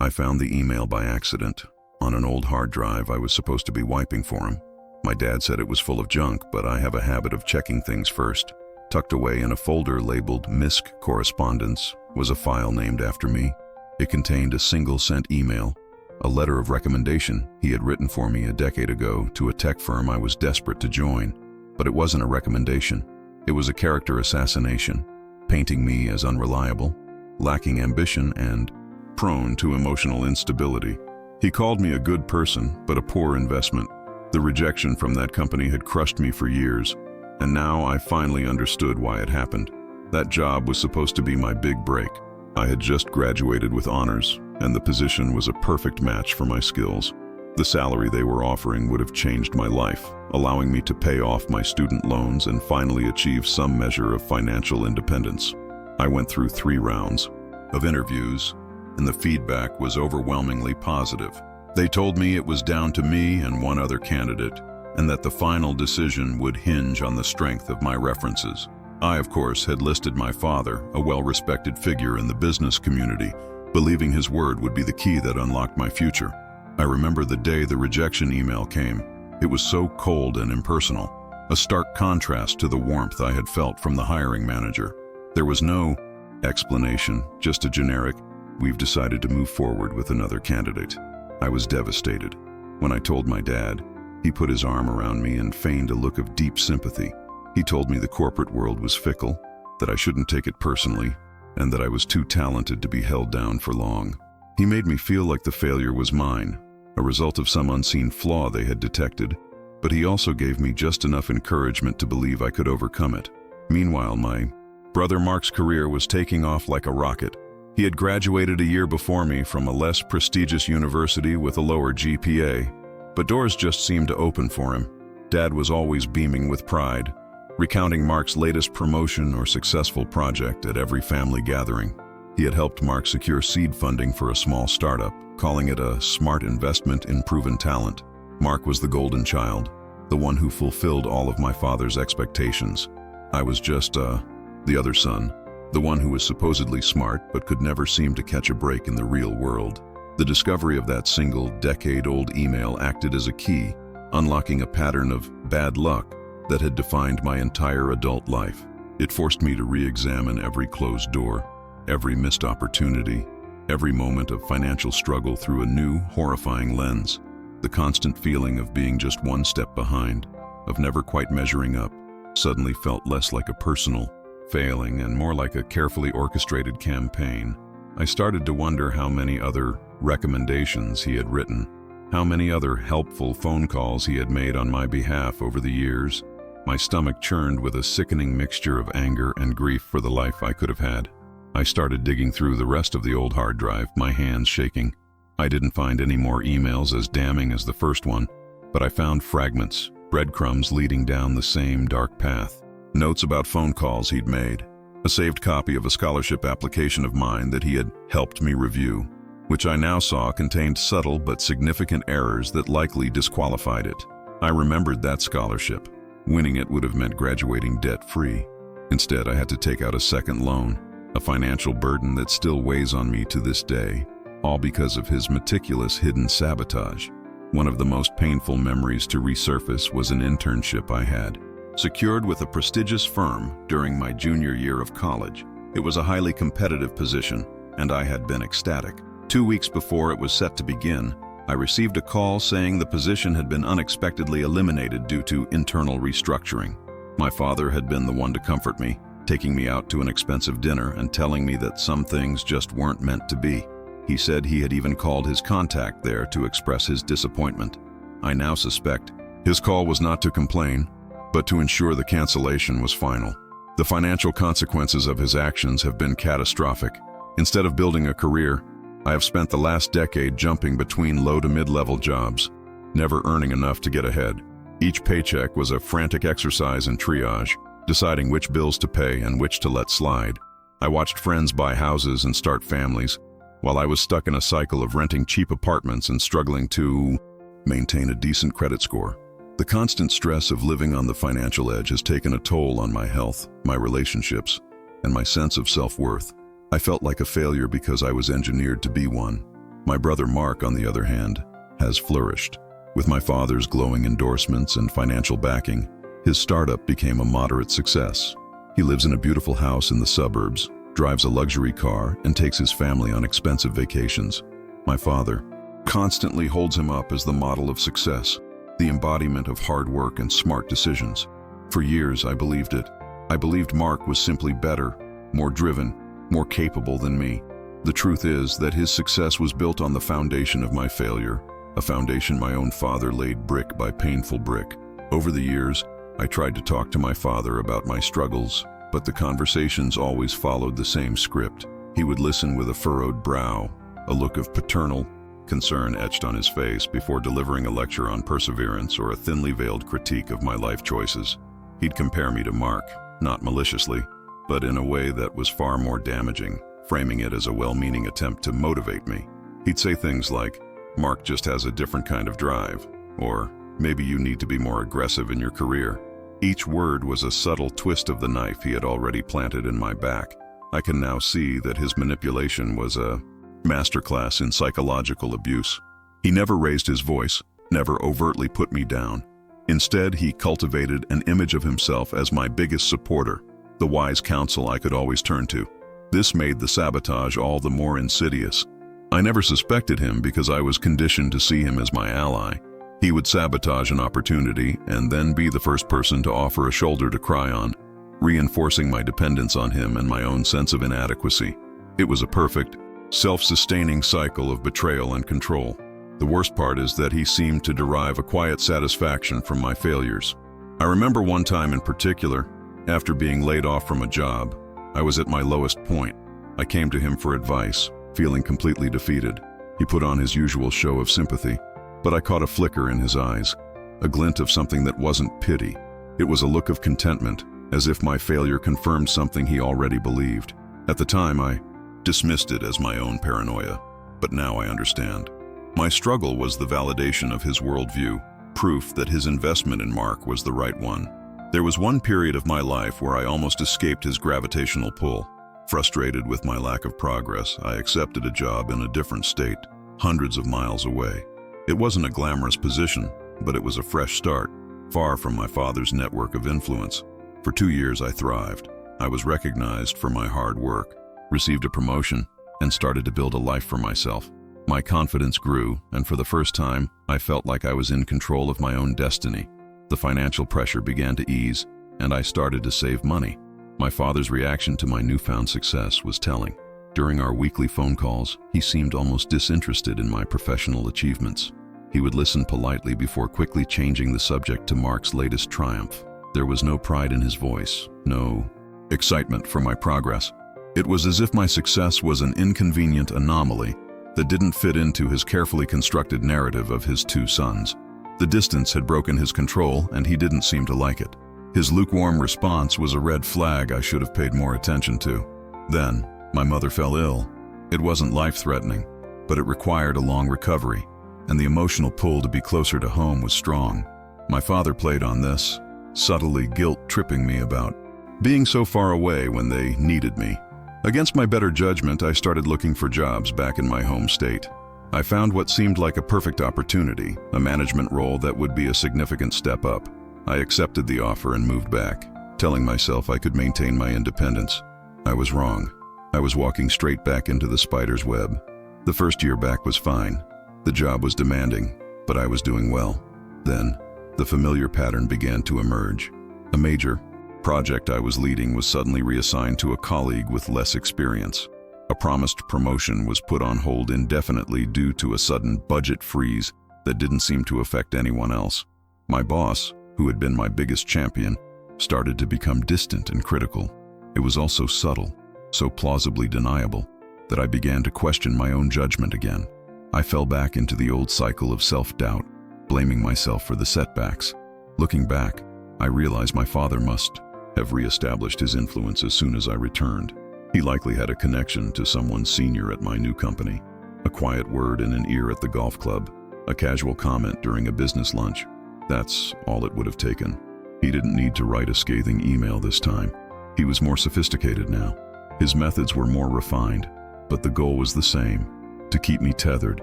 I found the email by accident on an old hard drive I was supposed to be wiping for him. My dad said it was full of junk, but I have a habit of checking things first. Tucked away in a folder labeled MISC Correspondence was a file named after me. It contained a single-sent email, a letter of recommendation he had written for me a decade ago to a tech firm I was desperate to join. But it wasn't a recommendation. It was a character assassination, painting me as unreliable, lacking ambition, and prone to emotional instability. He called me a good person, but a poor investment. The rejection from that company had crushed me for years, and now I finally understood why it happened. That job was supposed to be my big break. I had just graduated with honors, and the position was a perfect match for my skills. The salary they were offering would have changed my life, allowing me to pay off my student loans and finally achieve some measure of financial independence. I went through 3 rounds of interviews, and the feedback was overwhelmingly positive. They told me it was down to me and one other candidate, and that the final decision would hinge on the strength of my references. I, of course, had listed my father, a well-respected figure in the business community, believing his word would be the key that unlocked my future. I remember the day the rejection email came. It was so cold and impersonal, a stark contrast to the warmth I had felt from the hiring manager. There was no explanation, just a generic, "We've decided to move forward with another candidate." I was devastated. When I told my dad, he put his arm around me and feigned a look of deep sympathy. He told me the corporate world was fickle, that I shouldn't take it personally, and that I was too talented to be held down for long. He made me feel like the failure was mine, a result of some unseen flaw they had detected, but he also gave me just enough encouragement to believe I could overcome it. Meanwhile, my brother Mark's career was taking off like a rocket. He had graduated a year before me from a less prestigious university with a lower GPA, but doors just seemed to open for him. Dad was always beaming with pride, recounting Mark's latest promotion or successful project at every family gathering. He had helped Mark secure seed funding for a small startup, calling it a smart investment in proven talent. Mark was the golden child, the one who fulfilled all of my father's expectations. I was just, the other son, the one who was supposedly smart but could never seem to catch a break in the real world. The discovery of that single decade-old email acted as a key, unlocking a pattern of bad luck that had defined my entire adult life. It forced me to re-examine every closed door, every missed opportunity, every moment of financial struggle through a new, horrifying lens. The constant feeling of being just one step behind, of never quite measuring up, suddenly felt less like a personal failing and more like a carefully orchestrated campaign. I started to wonder how many other recommendations he had written, how many other helpful phone calls he had made on my behalf over the years. My stomach churned with a sickening mixture of anger and grief for the life I could have had. I started digging through the rest of the old hard drive, my hands shaking. I didn't find any more emails as damning as the first one, but I found fragments, breadcrumbs leading down the same dark path. Notes about phone calls he'd made, a saved copy of a scholarship application of mine that he had helped me review, which I now saw contained subtle but significant errors that likely disqualified it. I remembered that scholarship. Winning it would have meant graduating debt-free. Instead, I had to take out a second loan, a financial burden that still weighs on me to this day, all because of his meticulous hidden sabotage. One of the most painful memories to resurface was an internship I had, secured with a prestigious firm during my junior year of college. It was a highly competitive position, and I had been ecstatic. 2 weeks before it was set to begin, I received a call saying the position had been unexpectedly eliminated due to internal restructuring. My father had been the one to comfort me, taking me out to an expensive dinner and telling me that some things just weren't meant to be. He said he had even called his contact there to express his disappointment. I now suspect his call was not to complain, but to ensure the cancellation was final. The financial consequences of his actions have been catastrophic. Instead of building a career, I have spent the last decade jumping between low to mid-level jobs, never earning enough to get ahead. Each paycheck was a frantic exercise in triage, deciding which bills to pay and which to let slide. I watched friends buy houses and start families, while I was stuck in a cycle of renting cheap apartments and struggling to maintain a decent credit score. The constant stress of living on the financial edge has taken a toll on my health, my relationships, and my sense of self-worth. I felt like a failure because I was engineered to be one. My brother Mark, on the other hand, has flourished. With my father's glowing endorsements and financial backing, his startup became a moderate success. He lives in a beautiful house in the suburbs, drives a luxury car, and takes his family on expensive vacations. My father constantly holds him up as the model of success, the embodiment of hard work and smart decisions. For years, I believed it. I believed Mark was simply better, more driven, more capable than me. The truth is that his success was built on the foundation of my failure, a foundation my own father laid brick by painful brick. Over the years, I tried to talk to my father about my struggles, but the conversations always followed the same script. He would listen with a furrowed brow, a look of paternal concern etched on his face before delivering a lecture on perseverance or a thinly veiled critique of my life choices. He'd compare me to Mark, not maliciously, but in a way that was far more damaging, framing it as a well-meaning attempt to motivate me. He'd say things like, "Mark just has a different kind of drive," or "Maybe you need to be more aggressive in your career." Each word was a subtle twist of the knife he had already planted in my back. I can now see that his manipulation was a masterclass in psychological abuse. He never raised his voice, never overtly put me down. Instead, he cultivated an image of himself as my biggest supporter, the wise counsel I could always turn to. This made the sabotage all the more insidious. I never suspected him because I was conditioned to see him as my ally. He would sabotage an opportunity and then be the first person to offer a shoulder to cry on, reinforcing my dependence on him and my own sense of inadequacy. It was a perfect, self-sustaining cycle of betrayal and control. The worst part is that he seemed to derive a quiet satisfaction from my failures. I remember one time in particular, after being laid off from a job, I was at my lowest point. I came to him for advice, feeling completely defeated. He put on his usual show of sympathy, but I caught a flicker in his eyes, a glint of something that wasn't pity. It was a look of contentment, as if my failure confirmed something he already believed. At the time, I dismissed it as my own paranoia, but now I understand. My struggle was the validation of his worldview, proof that his investment in Mark was the right one. There was one period of my life where I almost escaped his gravitational pull. Frustrated with my lack of progress, I accepted a job in a different state, hundreds of miles away. It wasn't a glamorous position, but it was a fresh start, far from my father's network of influence. For 2 years I thrived. I was recognized for my hard work, received a promotion, and started to build a life for myself. My confidence grew, and for the first time, I felt like I was in control of my own destiny. The financial pressure began to ease, and I started to save money. My father's reaction to my newfound success was telling. During our weekly phone calls, he seemed almost disinterested in my professional achievements. He would listen politely before quickly changing the subject to Mark's latest triumph. There was no pride in his voice, no excitement for my progress. It was as if my success was an inconvenient anomaly that didn't fit into his carefully constructed narrative of his 2 sons. The distance had broken his control, and he didn't seem to like it. His lukewarm response was a red flag I should have paid more attention to. Then, my mother fell ill. It wasn't life-threatening, but it required a long recovery, and the emotional pull to be closer to home was strong. My father played on this, subtly guilt-tripping me about being so far away when they needed me. Against my better judgment, I started looking for jobs back in my home state. I found what seemed like a perfect opportunity, a management role that would be a significant step up. I accepted the offer and moved back, telling myself I could maintain my independence. I was wrong. I was walking straight back into the spider's web. The first year back was fine. The job was demanding, but I was doing well. Then, the familiar pattern began to emerge. A major project I was leading was suddenly reassigned to a colleague with less experience. A promised promotion was put on hold indefinitely due to a sudden budget freeze that didn't seem to affect anyone else. My boss, who had been my biggest champion, started to become distant and critical. It was all so subtle, so plausibly deniable, that I began to question my own judgment again. I fell back into the old cycle of self-doubt, blaming myself for the setbacks. Looking back, I realized my father must have reestablished his influence as soon as I returned. He likely had a connection to someone senior at my new company. A quiet word in an ear at the golf club, a casual comment during a business lunch. That's all it would have taken. He didn't need to write a scathing email this time. He was more sophisticated now. His methods were more refined, but the goal was the same: to keep me tethered,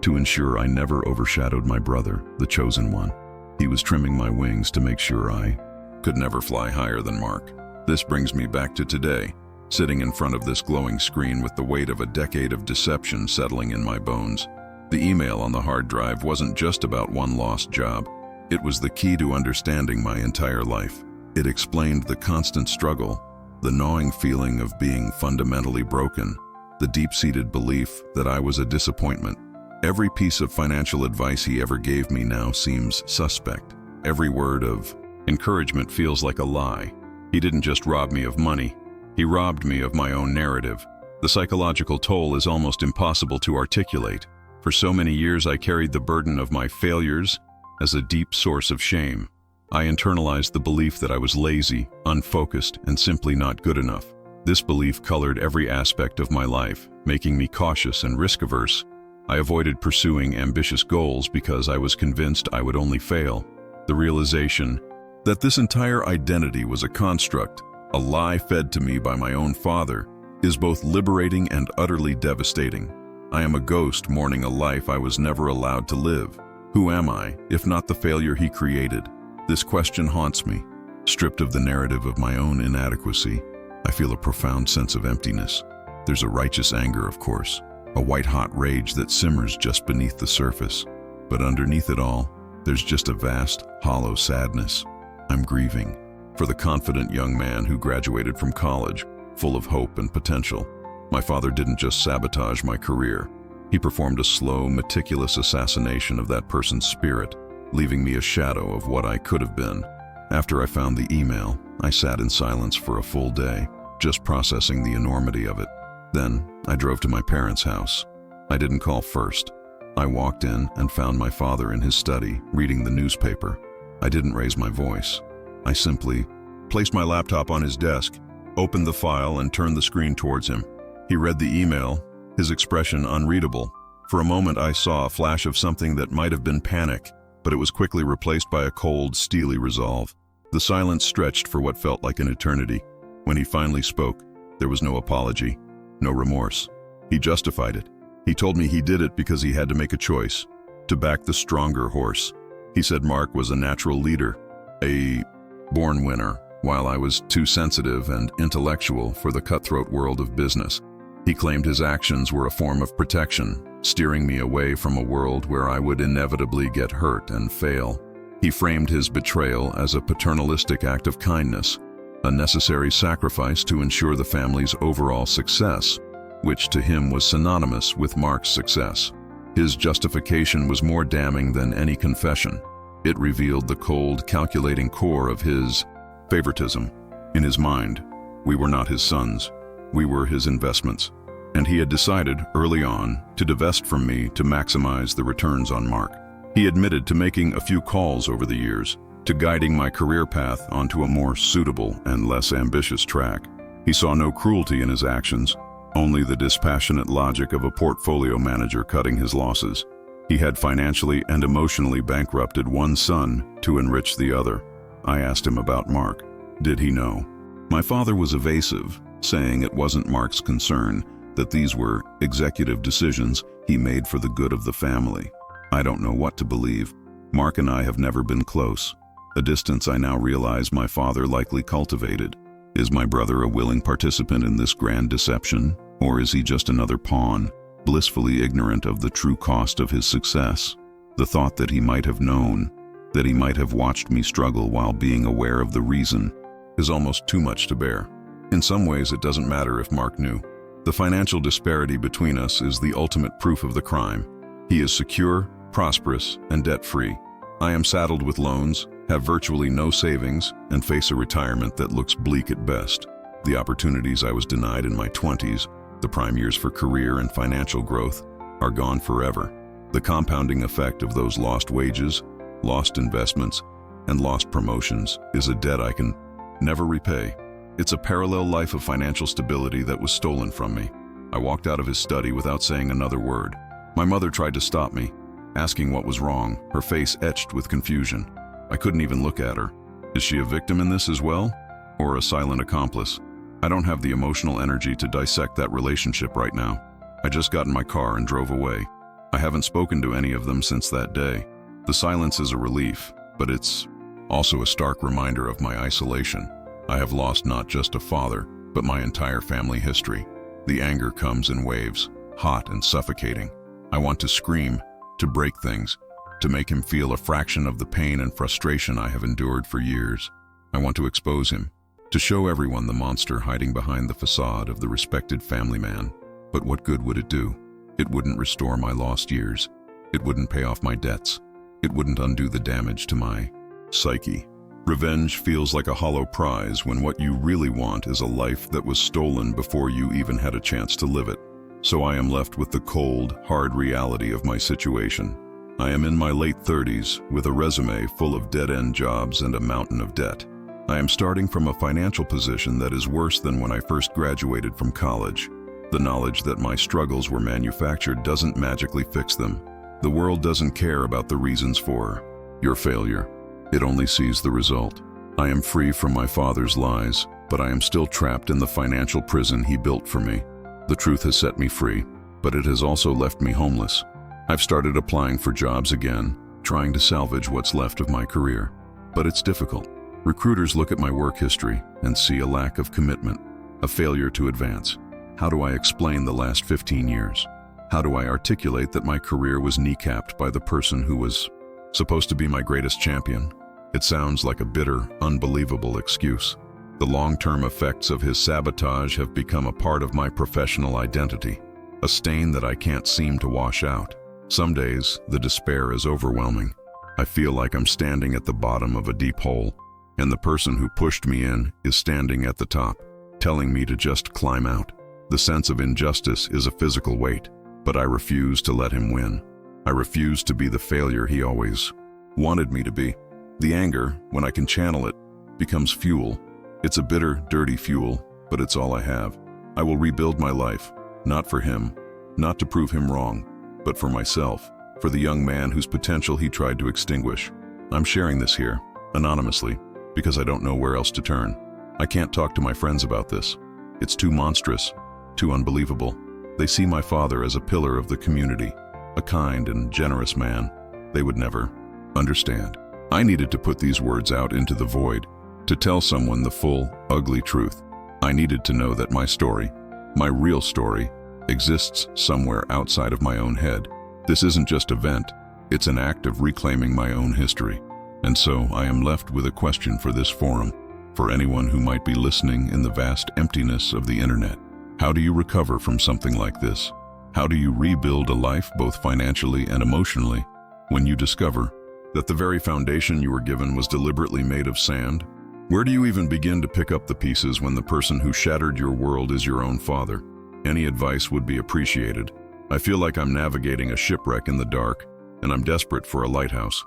to ensure I never overshadowed my brother, the chosen one. He was trimming my wings to make sure I could never fly higher than Mark. This brings me back to today, sitting in front of this glowing screen with the weight of a decade of deception settling in my bones. The email on the hard drive wasn't just about one lost job. It was the key to understanding my entire life. It explained the constant struggle, the gnawing feeling of being fundamentally broken, the deep-seated belief that I was a disappointment. Every piece of financial advice he ever gave me now seems suspect. Every word of encouragement feels like a lie. He didn't just rob me of money, he robbed me of my own narrative. The psychological toll is almost impossible to articulate. For so many years I carried the burden of my failures as a deep source of shame. I internalized the belief that I was lazy, unfocused, and simply not good enough. This belief colored every aspect of my life, making me cautious and risk-averse. I avoided pursuing ambitious goals because I was convinced I would only fail. The realization that this entire identity was a construct, a lie fed to me by my own father, is both liberating and utterly devastating. I am a ghost mourning a life I was never allowed to live. Who am I, if not the failure he created? This question haunts me. Stripped of the narrative of my own inadequacy, I feel a profound sense of emptiness. There's a righteous anger, of course, a white-hot rage that simmers just beneath the surface. But underneath it all, there's just a vast, hollow sadness. I'm grieving for the confident young man who graduated from college, full of hope and potential. My father didn't just sabotage my career. He performed a slow, meticulous assassination of that person's spirit, leaving me a shadow of what I could have been. After I found the email, I sat in silence for a full day, just processing the enormity of it. Then, I drove to my parents' house. I didn't call first. I walked in and found my father in his study, reading the newspaper. I didn't raise my voice. I simply placed my laptop on his desk, opened the file, and turned the screen towards him. He read the email, his expression unreadable. For a moment, I saw a flash of something that might have been panic, but it was quickly replaced by a cold, steely resolve. The silence stretched for what felt like an eternity. When he finally spoke, there was no apology, no remorse. He justified it. He told me he did it because he had to make a choice, to back the stronger horse. He said Mark was a natural leader, a born winner, while I was too sensitive and intellectual for the cutthroat world of business. He claimed his actions were a form of protection, steering me away from a world where I would inevitably get hurt and fail. He framed his betrayal as a paternalistic act of kindness, a necessary sacrifice to ensure the family's overall success, which to him was synonymous with Mark's success. His justification was more damning than any confession. It revealed the cold, calculating core of his favoritism. In his mind, we were not his sons, we were his investments, and he had decided early on to divest from me to maximize the returns on Mark. He admitted to making a few calls over the years, to guiding my career path onto a more suitable and less ambitious track. He saw no cruelty in his actions, only the dispassionate logic of a portfolio manager cutting his losses. He had financially and emotionally bankrupted one son to enrich the other. I asked him about Mark. Did he know? My father was evasive, saying it wasn't Mark's concern, that these were executive decisions he made for the good of the family. I don't know what to believe. Mark and I have never been close, a distance I now realize my father likely cultivated. Is my brother a willing participant in this grand deception, or is he just another pawn, blissfully ignorant of the true cost of his success? The thought that he might have known, that he might have watched me struggle while being aware of the reason, is almost too much to bear. In some ways, it doesn't matter if Mark knew. The financial disparity between us is the ultimate proof of the crime. He is secure, prosperous, and debt-free. I am saddled with loans, have virtually no savings, and face a retirement that looks bleak at best. The opportunities I was denied in my 20s, the prime years for career and financial growth, are gone forever. The compounding effect of those lost wages, lost investments, and lost promotions is a debt I can never repay. It's a parallel life of financial stability that was stolen from me. I walked out of his study without saying another word. My mother tried to stop me, asking what was wrong, her face etched with confusion. I couldn't even look at her. Is she a victim in this as well, or a silent accomplice? I don't have the emotional energy to dissect that relationship right now. I just got in my car and drove away. I haven't spoken to any of them since that day. The silence is a relief, but it's also a stark reminder of my isolation. I have lost not just a father, but my entire family history. The anger comes in waves, hot and suffocating. I want to scream, to break things, to make him feel a fraction of the pain and frustration I have endured for years. I want to expose him, to show everyone the monster hiding behind the facade of the respected family man. But what good would it do? It wouldn't restore my lost years. It wouldn't pay off my debts. It wouldn't undo the damage to my psyche. Revenge feels like a hollow prize when what you really want is a life that was stolen before you even had a chance to live it. So I am left with the cold, hard reality of my situation. I am in my late 30s with a resume full of dead-end jobs and a mountain of debt. I am starting from a financial position that is worse than when I first graduated from college. The knowledge that my struggles were manufactured doesn't magically fix them. The world doesn't care about the reasons for your failure. It only sees the result. I am free from my father's lies, but I am still trapped in the financial prison he built for me. The truth has set me free, but it has also left me homeless. I've started applying for jobs again, trying to salvage what's left of my career. But it's difficult. Recruiters look at my work history and see a lack of commitment, a failure to advance. How do I explain the last 15 years? How do I articulate that my career was kneecapped by the person who was supposed to be my greatest champion? It sounds like a bitter, unbelievable excuse. The long-term effects of his sabotage have become a part of my professional identity, a stain that I can't seem to wash out. Some days, the despair is overwhelming. I feel like I'm standing at the bottom of a deep hole, and the person who pushed me in is standing at the top, telling me to just climb out. The sense of injustice is a physical weight, but I refuse to let him win. I refuse to be the failure he always wanted me to be. The anger, when I can channel it, becomes fuel. It's a bitter, dirty fuel, but it's all I have. I will rebuild my life, not for him, not to prove him wrong, but for myself, for the young man whose potential he tried to extinguish. I'm sharing this here, anonymously, because I don't know where else to turn. I can't talk to my friends about this. It's too monstrous, too unbelievable. They see my father as a pillar of the community, a kind and generous man. They would never understand. I needed to put these words out into the void, to tell someone the full, ugly truth. I needed to know that my story, my real story, exists somewhere outside of my own head. This isn't just a vent, it's an act of reclaiming my own history. And so I am left with a question for this forum, for anyone who might be listening in the vast emptiness of the internet. How do you recover from something like this? How do you rebuild a life both financially and emotionally when you discover that the very foundation you were given was deliberately made of sand? Where do you even begin to pick up the pieces when the person who shattered your world is your own father? Any advice would be appreciated. I feel like I'm navigating a shipwreck in the dark, and I'm desperate for a lighthouse.